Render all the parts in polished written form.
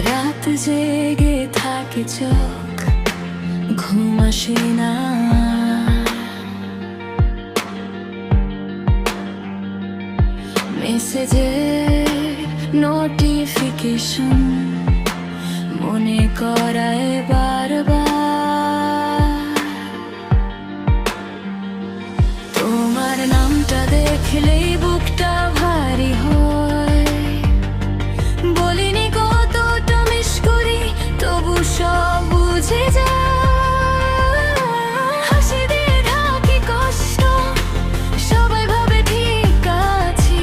রাত জেগে থাকে চোখ, ঘুম আসে না। মেসেজের নোটিফিকেশন মনে করায় বারবার, তোমার নামটা দেখলেই বুকটা ভারী হয়। বলিনি কতটা মিস করি, তবু সব বুঝে যায়। হাসি দিয়ে ঢাকি কষ্ট, সবাই ভাবে ঠিক আছি,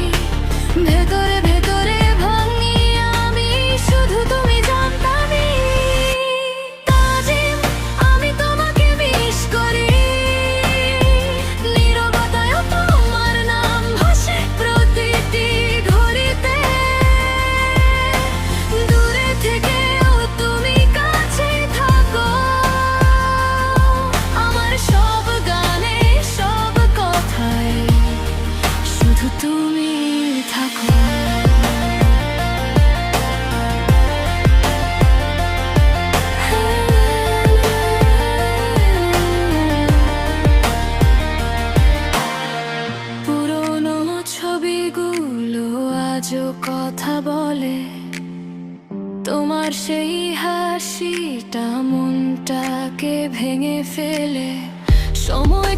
ভেতরে ভেতরে ভাঙি আমি, শুধু তুমি জানতামই। তাজিম, আমি তোমাকে মিস করি, নীরবতায়ও তোমার নাম ভাসে প্রতিটি ঘড়িতে। দূরে থেকেও তুমি কাছে থাকো, আমার সব গানে সব কথায় শুধু তুমি থাকো। পুরনো ছবিগুলো আজও কথা বলে, তোমার সেই হাসিটা মনটাকে ভেঙে ফেলে। সময়